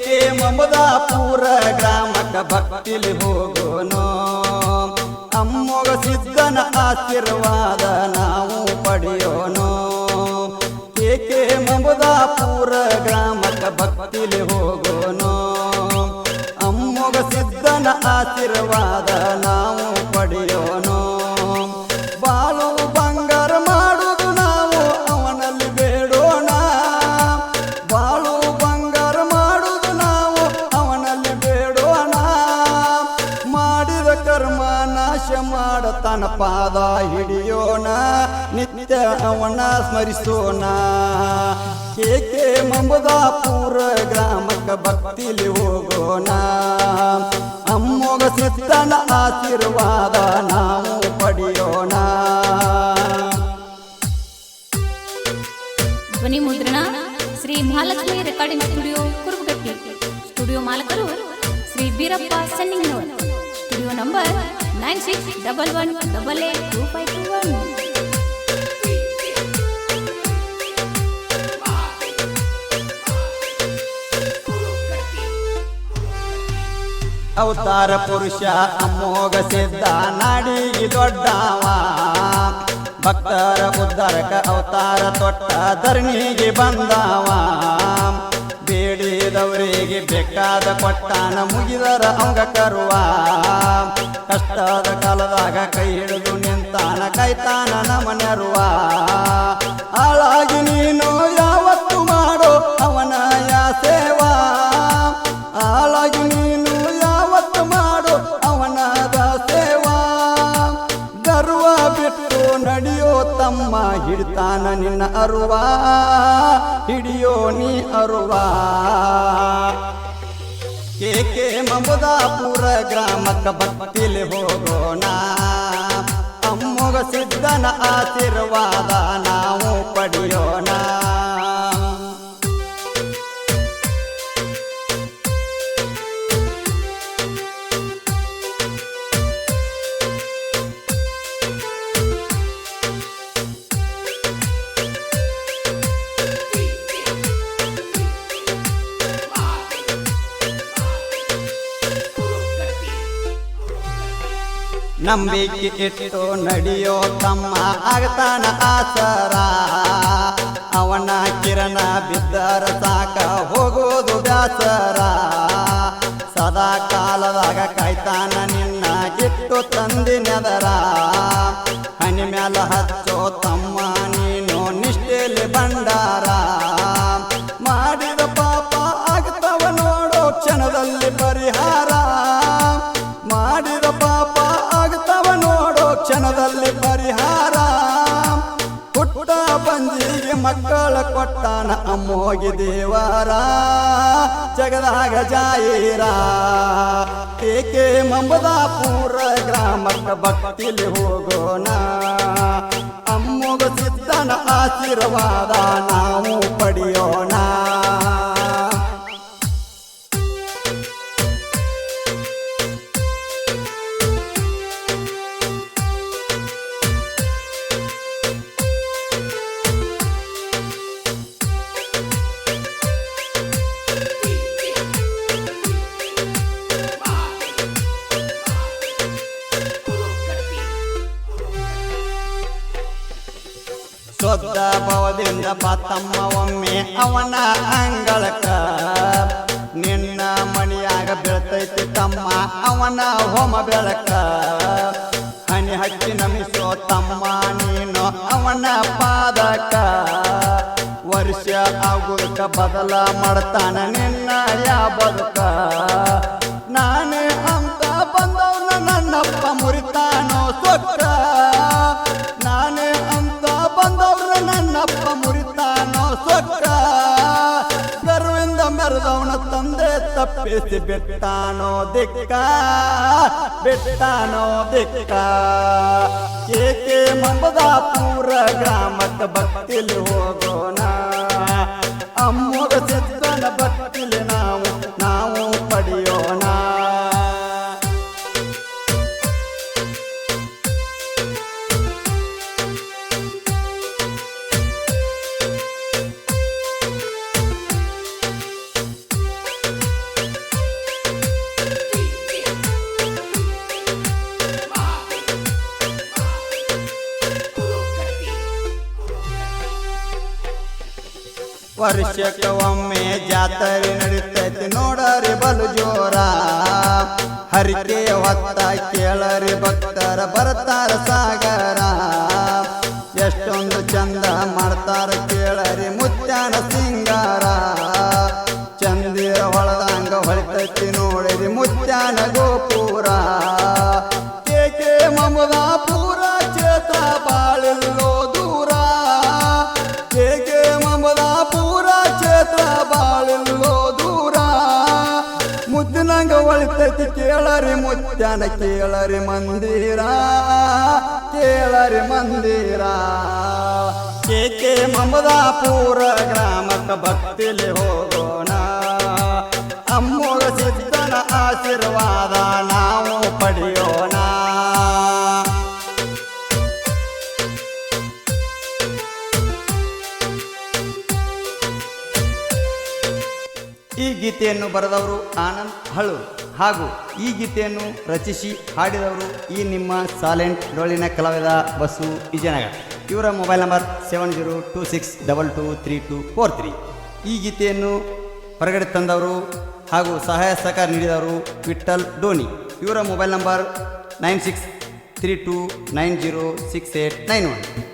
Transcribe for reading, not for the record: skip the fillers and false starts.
K Mamadapur ಗ್ರಾಮಕ್ಕ ಭಕ್ತಿಲಿ ಹೋಗೋನು ಅಮ್ಮೋಗ ಸಿದ್ಧನ ಆಶೀರ್ವಾದ ನಾವು ಪಡೆಯೋನು ಕೆ ಮಮದಾಪುರ ಗ್ರಾಮಕ್ಕ ಭಕ್ತಿಲಿ ಹೋಗೋನು ಅಮ್ಮೋಗ ಸಿದ್ಧನ ಆಶೀರ್ವಾದ ನಾವು ಪಡೆಯೋನು ಬಾಳು ಬಂಗಾರ ಮಾಡುವುದು ನಾವು ಅವನಲ್ಲಿ ಬೇಡೋಣ ಬಾಳು ಬಂಗಾರ ಮಾಡುವುದು ನಾವು ಅವನಲ್ಲಿ ಬೇಡೋಣ ಮಾಡಿದ ಕರ್ಮ ನಾಶ ಮಾಡತನ ಪಾದ ಹಿಡಿಯೋಣ ನಿತ್ಯ ಅವನ ಸ್ಮರಿಸೋಣ ಕೆ ಮಮದಾಪುರ ಗ್ರಾಮಕ್ಕ ಭಕ್ತಿಲಿ ಹೋಗೋಣ ಅಮ್ಮೋಗ ಸಿದ್ಧನ ಆಶೀರ್ವಾದ ನಾವು ಪಡೆಯೋಣ ಧ್ವನಿ ಮುದ್ರಣ Shri Mahalakshmi recording studio Kurubagatti studio ಮಾಲಕರು ಶ್ರೀ ಬೀರಪ್ಪ ಸನ್ನಿಂಗ್ನವರ್ ಸ್ಟುಡಿಯೋ ನಂಬರ್ 9611882521 ಅವತಾರ ಪುರುಷ ಅಮ್ಮೋಗ ಸಿದ್ಧ ನಾಡಿಗೆ ದೊಡ್ಡವ ಭಕ್ತರ ಉದ್ಧಾರಕ ಅವತಾರ ತೊಟ್ಟ ಧರಣಿಗೆ ಬಂದವ ಬೇಡಿದವರಿಗೆ ಬೇಕಾದ ಕೊಟ್ಟಾನ ಮುಗಿದರ ಅವಂಗ ಕರುವ ಕಷ್ಟದ ಕಾಲದಾಗ ಕೈ ಹಿಡಿದು ನಿಂತಾನ ಕೈತಾನ ನಮನೆರುವ ಹಾಳಾಗಿ ನೀನು ಯಾವತ್ತು ಮಾಡೋ ಅವನ ಸೇವಾ ಹಾಳಾಗಿ ನೀನು ಯಾವತ್ತು ಮಾಡು ಅವನಾದ ಸೇವಾ ಗರ್ವ ಬಿಟ್ಟು ನಡೆಯೋ ತಮ್ಮ ಹಿಡ್ತಾನ ನಿನ್ನ ಅರುವ ಹಿಡಿಯೋ ನೀ ಅರುವ ಕೆ ಮಮದಾಪುರ ಗ್ರಾಮಕ್ಕ ಭಕ್ತಿಲಿ ಹೋಗೋಣ ಅಮ್ಮೋಗ ಸಿದ್ಧನ ಆಶೀರ್ವಾದ ನಾವು ಪಡೆಯೋಣ ನಂಬಿಕೆ ಇಟ್ಟು ನಡೆಯೋ ತಮ್ಮ ಆಗ್ತಾನ ಆಸರ ಅವನ ಕಿರಣ ಬಿದ್ದರ ಸಾಕ ಹೋಗೋದು ಬ್ಯಾಸರ ಸದಾ ಕಾಲದಾಗ ಕಾಯ್ತಾನ ನಿನ್ನ ಇಟ್ಟು ತಂದಿನೆದರ ಹನಿ ಮ್ಯಾಲ ಹಚ್ಚೋ ತಮ್ಮ ನೀನು ನಿಷ್ಠೆಯಲ್ಲಿ ಭಂಡಾರ ಮಾಡಿದ ಪಾಪ ಆಗ್ತವ ನೋಡೋ ಕ್ಷಣದಲ್ಲಿ ಪರಿಹಾರ ಮಾಡಿದ ಪಾಪ ಆಗ್ತವ ನೋಡೋ ಕ್ಷಣದಲ್ಲಿ ಪರಿಹಾರ ಪುಟ್ಟ ಬಂಜಿಗೆ ಮಕ್ಕಳ ಕೊಟ್ಟಾನ ಅಮ್ಮೋಗಿ ದೇವರ ಜಗದಾಗ ಜಾಯಿರ ಕೆ ಮಮದಾಪುರ ಗ್ರಾಮಕ್ಕ ಭಕ್ತಿಲಿ ಹೋಗೋಣ ಅಮ್ಮೋಗ ಸಿದ್ಧನ ಆಶೀರ್ವಾದ ನಾವು ಪಡೆಯೋಣ ಶುದ್ಧ ಭವದಿಂದ ಪಾತಮ್ಮ ಒಮ್ಮೆ ಅವನ ಅಂಗಳಕ ನಿನ್ನ ಮಣಿಯಾಗ ಬೀಳ್ತೈತಿ ತಮ್ಮ ಅವನ ಹೋಮ ಬೆಳಕ ಹನಿ ಹಚ್ಚಿ ನಮಿಸೋ ತಮ್ಮ ನೀನು ಅವನ ಪಾದಕ ವರ್ಷ ಆಗುದಕ್ಕ ಬದಲ ಮಾಡ್ತಾನ ನಿನ್ನ ಬದುಕ ನಾನೇ ಅಂತ ಬಂದವನ ನನ್ನಪ್ಪ ಮುರಿತಾನೋ ಸೊಕ್ಕ ನಾನೇ ಅಂತ ಬಂದವ್ರ ನನ್ನಪ್ಪ ಮುರಿತಾನೋ ಸೊಕ್ಕ ಗರ್ವಿಂದ ಮೆರೆದವನ ತಂದೆ ತಪ್ಪಿಸಿ ಬಿಟ್ಟಾನೋ ದಿಕ್ಕ ಬಿಟ್ಟಾನೋ ದಿಕ್ಕ ಕೆ ಮಮದಾಪುರ ಗ್ರಾಮಕ್ಕ ಭಕ್ತಿಲಿ ಹೋಗೋಣ ಅಮ್ಮೋಗ ಸಿದ್ಧನ ಭಕ್ತಿಲಿ ನಾವು ಪಡೆಯೋಣ ವರ್ಷಕ್ಕೆ ಒಮ್ಮೆ ಜಾತ್ರೆ ನಡೀತೈತಿ ನೋಡರಿ ಬಲು ಜೋರ ಹರಿಕೆ ಹೊತ್ತ ಕೇಳರಿ ಭಕ್ತರ ಬರ್ತಾರ ಸಾಗರ ಎಷ್ಟೊಂದು ಚಂದ ಮಾಡ್ತಾರ ಕೇಳರಿ ಮುತ್ಯಾನ ಸಿಂಗಾರ ಚಂದಿರ ಹೊಳದಂಗ ಹೊಳಿತೈತಿ ನೋಡಿರಿ ಮುತ್ಯಾನ ಗೋಪುರ ಕೇಕೆ ಮಮದಾಪುರ ಚೇತ್ರ ಬಾಳಿಲ್ಲೋ ದೂರ ಕೇಕೆ ಮಮದಾಪುರ ಚೇತ್ರ ಬಾಳಿಲ್ಲೋ ದೂರ ಮುದ್ದಿನಂಗ ಹೊಳಿತೈತಿ ಕೇಳರಿ ಮುತ್ಯಾನ ಕೇಳರಿ ಮಂದಿರ ಕೇಳರಿ ಮಂದಿರ ಕೇಕೆ ಮಮದಾಪುರ ಗ್ರಾಮಕ್ಕೆ ಭಕ್ತಿಲಿ ಹೋಗೋಣ ಅಮ್ಮೋಗ ಸಿದ್ಧನ ಆಶೀರ್ವಾದ ನಾವು ಪಡೆಯೋಣ ಈ ಗೀತೆಯನ್ನು ಬರೆದವರು ಆನಂದ್ ಹಳೂರು ಹಾಗೂ ಈ ಗೀತೆಯನ್ನು ರಚಿಸಿ ಹಾಡಿದವರು ಈ ನಿಮ್ಮ ಸಾಲೆಂಟ್ ಡೊಳ್ಳಿನ ಕಲಾವಿದ ಬಸು ವಿಜಯನಗರ. ಇವರ ಮೊಬೈಲ್ ನಂಬರ್ 7026223243. ಈ ಗೀತೆಯನ್ನು ಹೊರಗಡೆ ತಂದವರು ಹಾಗೂ ಸಹಾಯ ಸಹಕಾರ ನೀಡಿದವರು ವಿಠಲ್ ಡೋನಿ. ಇವರ ಮೊಬೈಲ್ ನಂಬರ್ 9632906891.